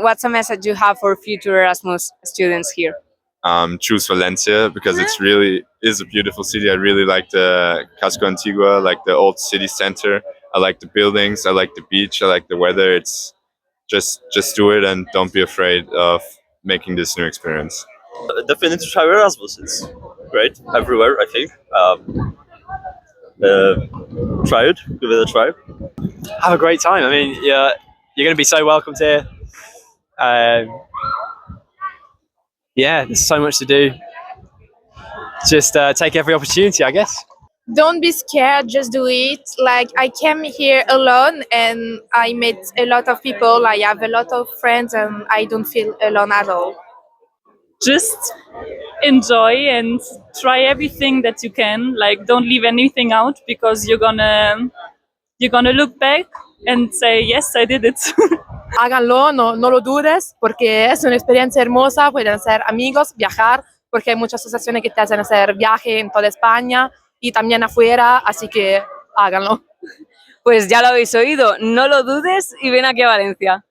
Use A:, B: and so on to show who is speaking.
A: What's a message you have for future Erasmus students here?
B: Choose Valencia because it's really is a beautiful city. I really like the Casco Antigua, like the old city center. I like the buildings. I like the beach. I like the weather. It's just do it and don't be afraid of making this new experience.
C: Definitely try Erasmus. It's great everywhere, I think. Try it, give it a try.
D: Have a great time. I mean, you're going to be so welcomed here. Yeah, there's so much to do. Just take every opportunity, I guess.
E: Don't be scared, just do it. Like, I came here alone and I met a lot of people. I have a lot of friends and I don't feel alone at all.
F: Just enjoy and try everything that you can. Like, don't leave anything out, because you're gonna look back and say, yes, I did it.
E: Háganlo, no lo dudes, porque es una experiencia hermosa. Pueden hacer amigos, viajar, porque hay muchas asociaciones que te hacen hacer viaje en toda España y también afuera, así que háganlo.
A: Pues ya lo habéis oído, no lo dudes y ven aquí a Valencia.